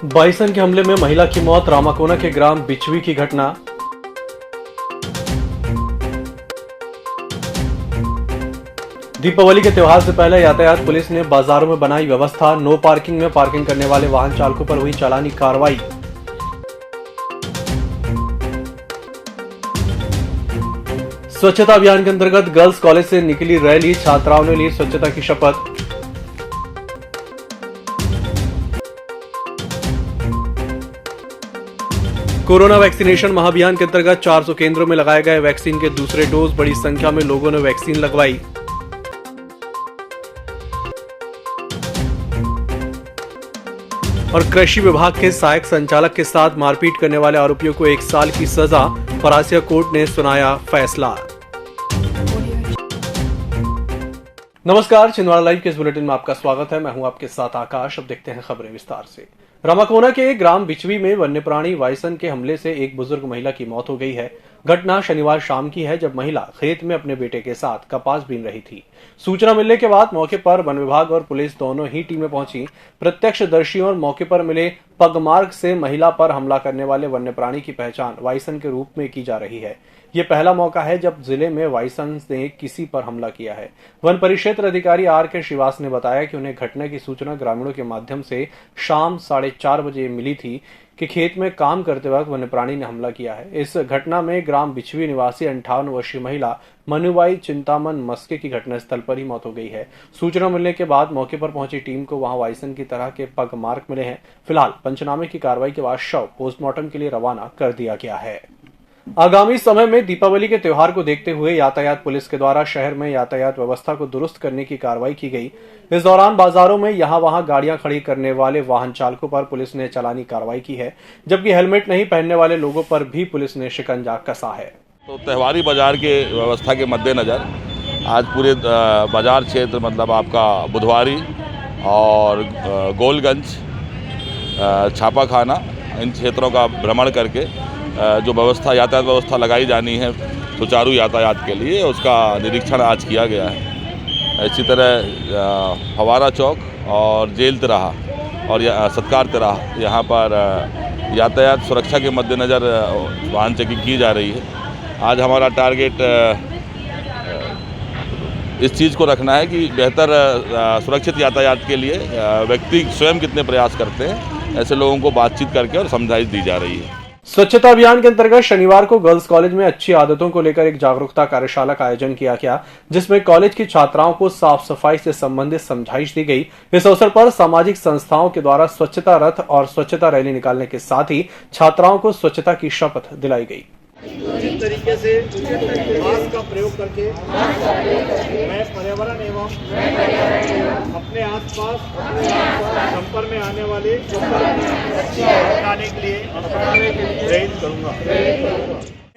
Bison के हमले में महिला की मौत, रामाकोना के ग्राम बिचवी की घटना। दीपावली के त्योहार से पहले यातायात पुलिस ने बाजारों में बनाई व्यवस्था, नो पार्किंग में पार्किंग करने वाले वाहन चालकों पर हुई चालानी कार्रवाई। स्वच्छता अभियान के अंतर्गत गर्ल्स कॉलेज से निकली रैली, छात्राओं ने ली स्वच्छता की शपथ। कोरोना वैक्सीनेशन महाअभियान के अंतर्गत 400 केंद्रों में लगाए गए वैक्सीन के दूसरे डोज, बड़ी संख्या में लोगों ने वैक्सीन लगवाई। और कृषि विभाग के सहायक संचालक के साथ मारपीट करने वाले आरोपियों को 1 साल की सजा, फरासिया कोर्ट ने सुनाया फैसला। नमस्कार, छिंदवाड़ा लाइव के इस बुलेटिन में आपका स्वागत है। मैं हूं आपके साथ आकाश। अब देखते हैं खबरें विस्तार से। रामाकोना के ग्राम बिचवी में वन्य प्राणी बाइसन के हमले से एक बुजुर्ग महिला की मौत हो गई है। घटना शनिवार शाम की है, जब महिला खेत में अपने बेटे के साथ कपास बीन रही थी। सूचना मिलने के बाद मौके पर वन विभाग और पुलिस दोनों ही टीमें पहुंची। प्रत्यक्षदर्शियों और मौके पर मिले पगमार्ग से महिला पर हमला करने वाले वन्य प्राणी की पहचान बाइसन के रूप में की जा रही है। ये पहला मौका है जब जिले में बाइसन ने किसी पर हमला किया है। वन परिक्षेत्र अधिकारी आर के श्रीवास ने बताया कि उन्हें घटना की सूचना ग्रामीणों के माध्यम से शाम 4:30 बजे मिली थी कि खेत में काम करते वक्त वन्य प्राणी ने हमला किया है। इस घटना में ग्राम बिचवी निवासी 58 वर्षीय महिला मनुबाई चिंतामन मस्के की घटनास्थल पर ही मौत हो गई है। सूचना मिलने के बाद मौके पर पहुंची टीम को वहां बाइसन की तरह के पग मार्क मिले हैं। फिलहाल पंचनामे की कार्रवाई के बाद शव पोस्टमार्टम के लिए रवाना कर दिया गया है। आगामी समय में दीपावली के त्योहार को देखते हुए यातायात पुलिस के द्वारा शहर में यातायात व्यवस्था को दुरुस्त करने की कार्रवाई की गई। इस दौरान बाजारों में यहां वहां गाड़ियां खड़ी करने वाले वाहन चालकों पर पुलिस ने चालानी कार्रवाई की है, जबकि हेलमेट नहीं पहनने वाले लोगों पर भी पुलिस ने शिकंजा कसा है। तो त्योहारी बाजार के व्यवस्था के मद्देनजर आज पूरे बाजार क्षेत्र, मतलब आपका बुधवारी और गोलगंज, छापाखाना, इन क्षेत्रों का भ्रमण करके जो व्यवस्था, यातायात व्यवस्था लगाई जानी है सुचारू यातायात के लिए, उसका निरीक्षण आज किया गया है। इसी तरह फवारा चौक और जेल तिराहा और सत्कार तिराहा, यहाँ पर यातायात सुरक्षा के मद्देनज़र वाहन चेकिंग की जा रही है। आज हमारा टारगेट इस चीज़ को रखना है कि बेहतर सुरक्षित यातायात के लिए व्यक्ति स्वयं कितने प्रयास करते हैं, ऐसे लोगों को बातचीत करके और समझाइश दी जा रही है। स्वच्छता अभियान के अंतर्गत शनिवार को गर्ल्स कॉलेज में अच्छी आदतों को लेकर एक जागरूकता कार्यशाला का आयोजन किया गया, जिसमें कॉलेज की छात्राओं को साफ सफाई से संबंधित समझाइश दी गई। इस अवसर पर सामाजिक संस्थाओं के द्वारा स्वच्छता रथ और स्वच्छता रैली निकालने के साथ ही छात्राओं को स्वच्छता की शपथ दिलाई गई। जिस तरीके से मास्क का प्रयोग करके मैं पर्यावरण एवं अपने आसपास संपर्क में आने वाले हटाने के लिए प्रेरित करूंगा।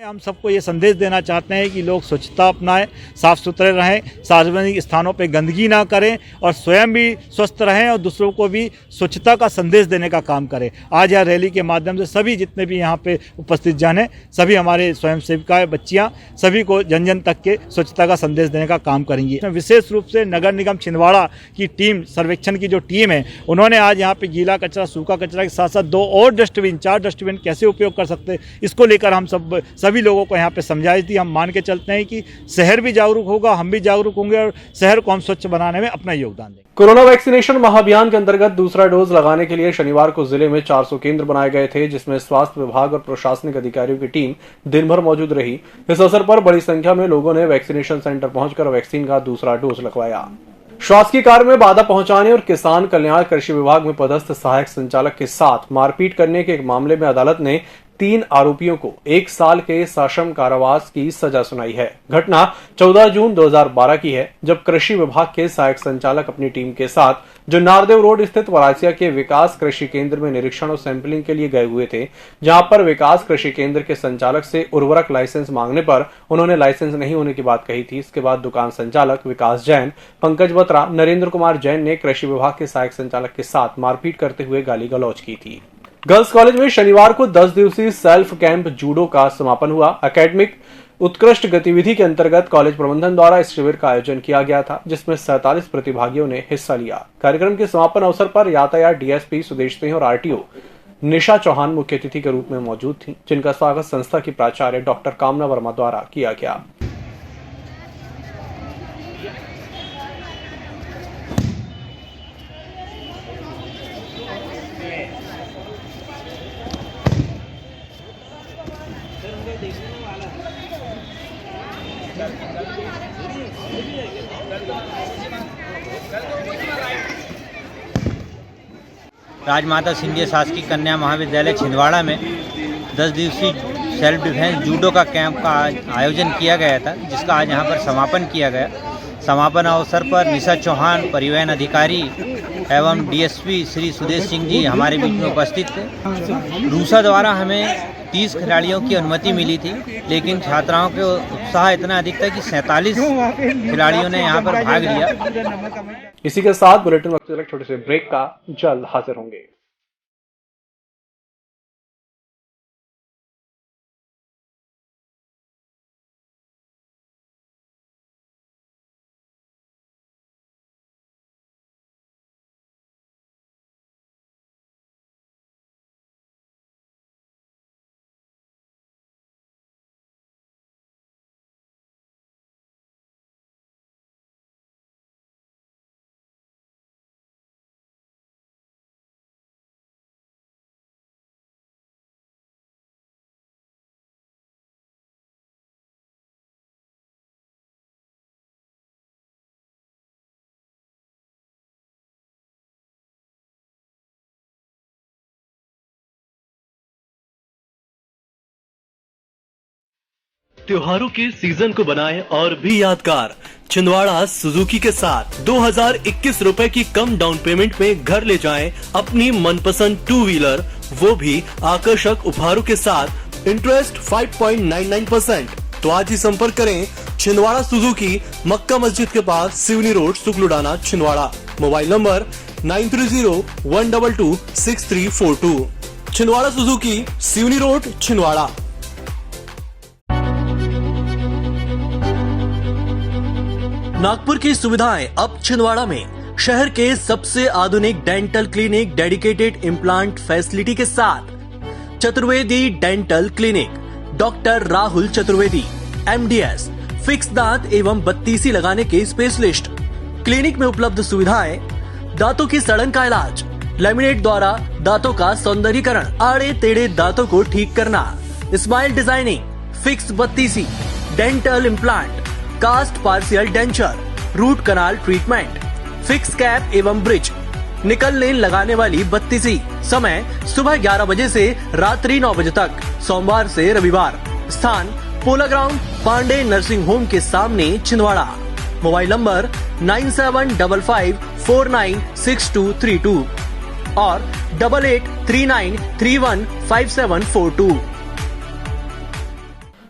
हम सबको ये संदेश देना चाहते हैं कि लोग स्वच्छता अपनाएं, साफ सुथरे रहें, सार्वजनिक स्थानों पे गंदगी ना करें और स्वयं भी स्वस्थ रहें और दूसरों को भी स्वच्छता का संदेश देने का काम करें। आज यह रैली के माध्यम से सभी जितने भी यहाँ पे उपस्थित जन हैं, सभी हमारे स्वयं सेविकाएँ, बच्चियाँ, सभी को जन जन तक के स्वच्छता का संदेश देने का काम करेंगी। विशेष रूप से नगर निगम छिंदवाड़ा की टीम, सर्वेक्षण की जो टीम है, उन्होंने आज यहाँ पे गीला कचरा, सूखा कचरा के साथ साथ 2 और डस्टबिन, 4 डस्टबिन कैसे उपयोग कर सकते हैं, इसको लेकर हम सभी लोगों को यहाँ पे समझाइश दी। हम मान के चलते हैं कि शहर भी जागरूक होगा, हम भी जागरूक होंगे और शहर को हम स्वच्छ बनाने में अपना योगदान देंगे। कोरोना वैक्सीनेशन महाअभियान के अंतर्गत दूसरा डोज लगाने के लिए शनिवार को जिले में 400 केंद्र बनाए गए थे, जिसमें स्वास्थ्य विभाग और प्रशासनिक अधिकारियों की टीम दिन भर मौजूद रही। इस अवसर पर बड़ी संख्या में लोगों ने वैक्सीनेशन सेंटर पहुंचकर वैक्सीन का दूसरा डोज लगवाया। शासकीय कार्य में बाधा पहुंचाने और किसान कल्याण कृषि विभाग में पदस्थ सहायक संचालक के साथ मारपीट करने के एक मामले में अदालत ने 3 आरोपियों को 1 साल के सश्रम कारावास की सजा सुनाई है। घटना 14 जून 2012 की है, जब कृषि विभाग के सहायक संचालक अपनी टीम के साथ जो नारदेव रोड स्थित वरासिया के विकास कृषि केंद्र में निरीक्षण और सैंपलिंग के लिए गए हुए थे, जहां पर विकास कृषि केंद्र के संचालक से उर्वरक लाइसेंस मांगने पर उन्होंने लाइसेंस नहीं होने की बात कही थी। इसके बाद दुकान संचालक विकास जैन, पंकज बत्रा, नरेंद्र कुमार जैन ने कृषि विभाग के सहायक संचालक के साथ मारपीट करते हुए गाली गलौज की थी। गर्ल्स कॉलेज में शनिवार को 10 दिवसीय सेल्फ कैंप जूडो का समापन हुआ। एकेडमिक उत्कृष्ट गतिविधि के अंतर्गत कॉलेज प्रबंधन द्वारा इस शिविर का आयोजन किया गया था, जिसमें 47 प्रतिभागियों ने हिस्सा लिया। कार्यक्रम के समापन अवसर पर यातायात डीएसपी सुदेश सिंह और आरटीओ निशा चौहान मुख्य अतिथि के रूप में मौजूद थीं, जिनका स्वागत संस्था की प्राचार्य डॉक्टर कामना वर्मा द्वारा किया गया। राजमाता सिंधिया शासकीय कन्या महाविद्यालय छिंदवाड़ा में 10 दिवसीय सेल्फ डिफेंस जूडो का कैंप का आयोजन किया गया था, जिसका आज यहाँ पर समापन किया गया। समापन अवसर पर निशा चौहान परिवहन अधिकारी एवं डीएसपी श्री सुदेश सिंह जी हमारे बीच में उपस्थित थे। रूसा द्वारा हमें 30 खिलाड़ियों की अनुमति मिली थी, लेकिन छात्राओं के उत्साह इतना अधिक था कि 47 खिलाड़ियों ने यहाँ पर भाग लिया। इसी के साथ बुलेटिन वक्त एक छोटे से ब्रेक का जल्द हाजिर होंगे। त्योहारों के सीजन को बनाएं और भी यादगार। छिंदवाड़ा सुजुकी के साथ 2021 रुपए की कम डाउन पेमेंट में घर ले जाएं अपनी मनपसंद 2 व्हीलर, वो भी आकर्षक उपहारों के साथ। इंटरेस्ट 5.99%। तो आज ही संपर्क करें छिंदवाड़ा सुजुकी, मक्का मस्जिद के पास, Seoni road, Sukludana, Chhindwara. Mobile number 9301226342। Chhindwara Suzuki, Seoni road, Chhindwara. Nagpur की सुविधाएं अब छिंदवाड़ा में। शहर के सबसे आधुनिक dental clinic dedicated implant facility के साथ। Chaturvedi dental clinic, doctor Rahul Chaturvedi, MDS, fix दांत एवं बत्तीसी लगाने के स्पेशलिस्ट। क्लिनिक में उपलब्ध सुविधाएं: दांतों की सड़न का इलाज, लैमिनेट द्वारा दांतों का सौंदर्यीकरण, आड़े टेढ़े दांतों को ठीक करना, स्माइल डिजाइनिंग, फिक्स बत्तीसी, dental implant, cast partial denture, root canal treatment, fix cap एवं ब्रिज, निकल लेन लगाने वाली बत्तीसी। समय सुबह 11 बजे से रात्रि 9 बजे तक, सोमवार से रविवार। स्थान पोला ग्राउंड, पांडे नर्सिंग होम के सामने, छिंदवाड़ा। मोबाइल नंबर 9755496232 और 8839315742।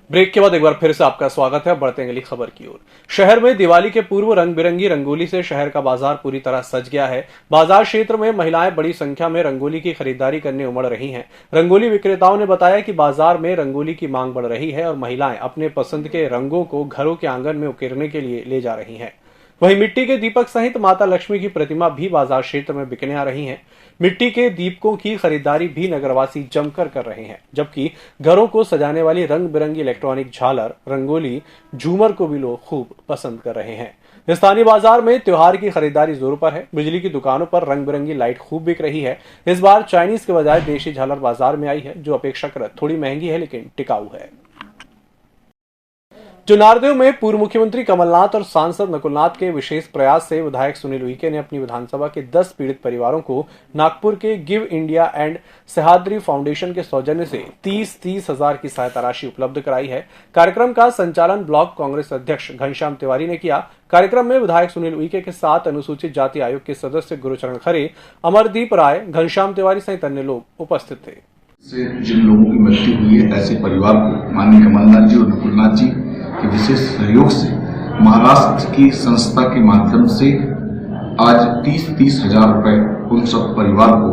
ब्रेक के बाद एक बार फिर से आपका स्वागत है। बढ़ते हैं अगली खबर की ओर। शहर में दिवाली के पूर्व रंग बिरंगी रंगोली से शहर का बाजार पूरी तरह सज गया है। बाजार क्षेत्र में महिलाएं बड़ी संख्या में रंगोली की खरीदारी करने उमड़ रही हैं। रंगोली विक्रेताओं ने बताया कि बाजार में रंगोली की मांग बढ़ रही है और महिलाएं अपने पसंद के रंगों को घरों के आंगन में उकेरने के लिए ले जा रही हैं। वहीं मिट्टी के दीपक सहित माता लक्ष्मी की प्रतिमा भी बाजार क्षेत्र में बिकने आ रही हैं। मिट्टी के दीपकों की खरीदारी भी नगरवासी जमकर कर रहे हैं, जबकि घरों को सजाने वाली रंग बिरंगी इलेक्ट्रॉनिक झालर, रंगोली, झूमर को भी लोग खूब पसंद कर रहे हैं। स्थानीय बाजार में त्योहार की खरीदारी जोरों पर है। बिजली की दुकानों पर रंग बिरंगी लाइट खूब बिक रही है। इस बार चाइनीज के बजाय देशी झालर बाजार में आई है, जो अपेक्षाकृत थोड़ी महंगी है लेकिन टिकाऊ है। चुनारदेव में पूर्व मुख्यमंत्री कमलनाथ और सांसद नकुलनाथ के विशेष प्रयास से विधायक सुनील उइके ने अपनी विधानसभा के 10 पीड़ित परिवारों को नागपुर के give India and Sahyadri foundation के सौजन्य से 30 हजार की सहायता राशि उपलब्ध कराई है। कार्यक्रम का संचालन ब्लॉक कांग्रेस अध्यक्ष घनश्याम तिवारी ने किया। कार्यक्रम में विधायक सुनील उइके के साथ अनुसूचित जाति आयोग के सदस्य गुरुचरण खरे, अमरदीप राय, घनश्याम तिवारी सहित अन्य लोग उपस्थित थे। जिन लोगों की मृत्यु हुई है, ऐसे परिवार को माननीय कमलनाथ जी और नकुलनाथ जी के विशेष सहयोग से महाराष्ट्र की संस्था के माध्यम से आज 30 हजार रुपए उन सब परिवार को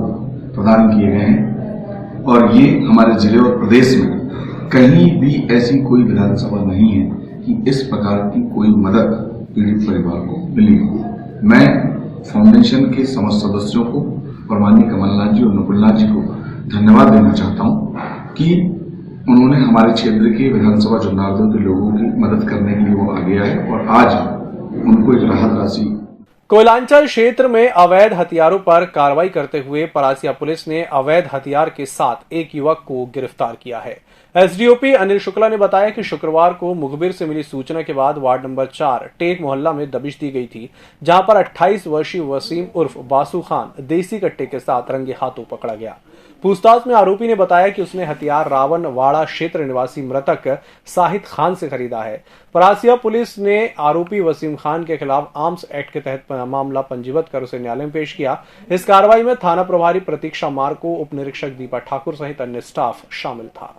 प्रदान किए गए हैं और ये हमारे जिले और प्रदेश में कहीं भी ऐसी कोई विधानसभा नहीं है कि इस प्रकार की कोई मदद पीड़ित परिवार को मिली हो। मैं फाउंडेशन के समस्त सदस्यों को और माननीय कमलनाथ जी और नकुलनाथ जी को धन्यवाद देना चाहता हूं कि उन्होंने हमारे क्षेत्र के विधानसभा चुनाव के लोगों की मदद करने के लिए वो आगे आए और आज उनको एक राहत राशि। कोयलांचल क्षेत्र में अवैध हथियारों पर कार्रवाई करते हुए परासिया पुलिस ने अवैध हथियार के साथ एक युवक को गिरफ्तार किया है। एसडीओपी अनिल शुक्ला ने बताया कि शुक्रवार को मुखबिर से मिली सूचना के बाद वार्ड नंबर 4 टेक मोहल्ला में दबिश दी गई थी, जहां पर 28 वर्षीय वसीम उर्फ बासु खान देसी कट्टे के साथ रंगे हाथों पकड़ा गया। पूछताछ में आरोपी ने बताया कि उसने हथियार रावणवाड़ा क्षेत्र निवासी मृतक साहिद खान से खरीदा है। परासिया पुलिस ने आरोपी वसीम खान के खिलाफ आर्म्स एक्ट के तहत मामला पंजीबद्ध कर उसे न्यायालय में पेश किया। इस कार्रवाई में थाना प्रभारी प्रतीक्षा मार्को, उप निरीक्षक दीपा ठाकुर सहित अन्य स्टाफ शामिल था।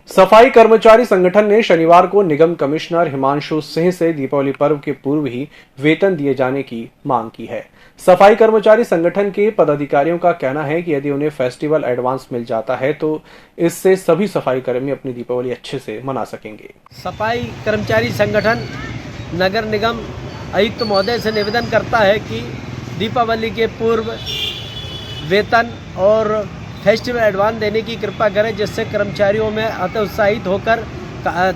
सफाई कर्मचारी संगठन ने शनिवार को निगम कमिश्नर हिमांशु सिंह से दीपावली पर्व के पूर्व ही वेतन दिए जाने की मांग की है। सफाई कर्मचारी संगठन के पदाधिकारियों का कहना है कि यदि उन्हें फेस्टिवल एडवांस मिल जाता है तो इससे सभी सफाई कर्मी अपनी दीपावली अच्छे से मना सकेंगे। सफाई कर्मचारी संगठन नगर निगम आयुक्त महोदय से निवेदन करता है कि दीपावली के पूर्व वेतन और फेस्टिवल एडवांस देने की कृपा करें, जिससे कर्मचारियों में अत्युत्साहित होकर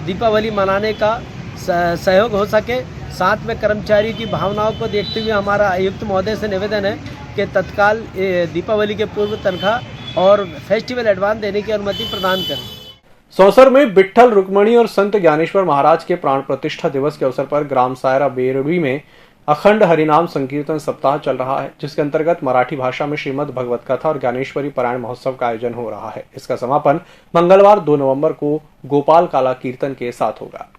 दीपावली मनाने का सहयोग हो सके। साथ में कर्मचारी की भावनाओं को देखते हुए हमारा आयुक्त महोदय से निवेदन है कि तत्काल दीपावली के पूर्व तनख्वाह और फेस्टिवल एडवांस देने की अनुमति प्रदान करें। सौंसर में विट्ठल रुक्मणी और संत ज्ञानेश्वर महाराज के प्राण प्रतिष्ठा दिवस के अवसर पर ग्राम सायरा बेरड़ी में अखंड हरिनाम संकीर्तन सप्ताह चल रहा है, जिसके अंतर्गत मराठी भाषा में श्रीमद् भगवत कथा और ज्ञानेश्वरी पारायण महोत्सव का आयोजन हो रहा है। इसका समापन मंगलवार 2 नवंबर को गोपाल काला कीर्तन के साथ होगा।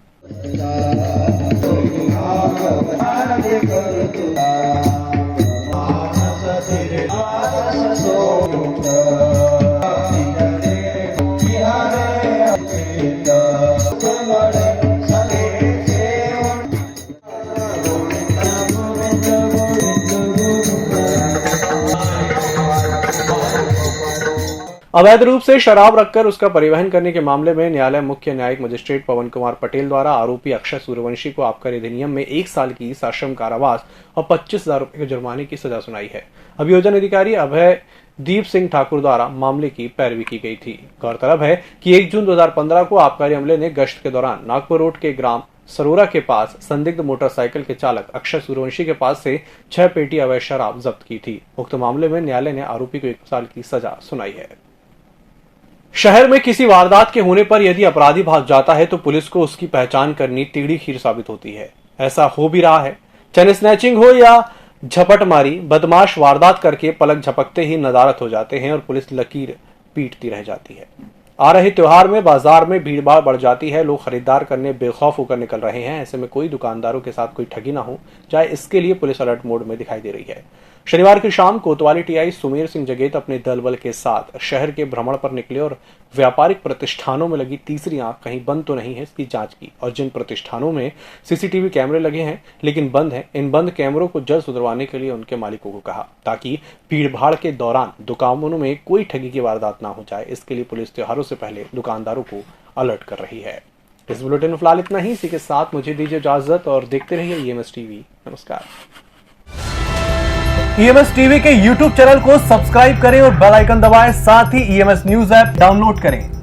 अवैध रूप से शराब रखकर उसका परिवहन करने के मामले में न्यायालय मुख्य न्यायिक मजिस्ट्रेट पवन कुमार पटेल द्वारा आरोपी अक्षय सूर्यवंशी को आबकारी अधिनियम में 1 साल की सश्रम कारावास और 25,000 रुपए के जुर्माने की सजा सुनाई है। अभियोजन अधिकारी अभय दीप सिंह ठाकुर द्वारा मामले की पैरवी की गई थी। गौरतलब है कि 1 जून 2015 को आबकारी अमले ने गश्त के दौरान नागपुर रोड के ग्राम सरोरा के पास संदिग्ध मोटरसाइकिल के चालक अक्षय सूर्यवंशी के पास से 6 पेटी अवैध शराब जब्त की थी। उक्त मामले में न्यायालय ने आरोपी को 1 साल की सजा सुनाई है। शहर में किसी वारदात के होने पर यदि अपराधी भाग जाता है तो पुलिस को उसकी पहचान करनी तिगड़ी खीर साबित होती है। ऐसा हो भी रहा है। चैन स्नैचिंग हो या झपटमारी, बदमाश वारदात करके पलक झपकते ही नदारत हो जाते हैं और पुलिस लकीर पीटती रह जाती है। आ रहे त्योहार में बाजार में भीड़भाड़ बढ़ जाती है। लोग खरीदार करने बेखौफ होकर निकल रहे हैं। ऐसे में कोई दुकानदारों के साथ कोई ठगी ना हो जाए, इसके लिए पुलिस अलर्ट मोड में दिखाई दे रही है। शनिवार की शाम कोतवाली टीआई सुमेर सिंह जगेत अपने दल बल के साथ शहर के भ्रमण पर निकले और व्यापारिक प्रतिष्ठानों में लगी तीसरी आंख कहीं बंद तो नहीं है इसकी जांच की। और जिन प्रतिष्ठानों में सीसीटीवी कैमरे लगे हैं लेकिन बंद हैं, इन बंद कैमरों को जल्द सुधरवाने के लिए उनके मालिकों को कहा, ताकि भीड़ भाड़ के दौरान दुकानों में कोई ठगी की वारदात ना हो जाए। इसके लिए पुलिस त्योहारों से पहले दुकानदारों को अलर्ट कर रही है। इस बुलेटिन में फिलहाल इतना ही। इसी के साथ मुझे दीजिए इजाजत और देखते रहिए ईएमएस टीवी। नमस्कार। ईएमएस टीवी के YouTube चैनल को सब्सक्राइब करें और बेल आइकन दबाएं। साथ ही ईएमएस न्यूज ऐप डाउनलोड करें।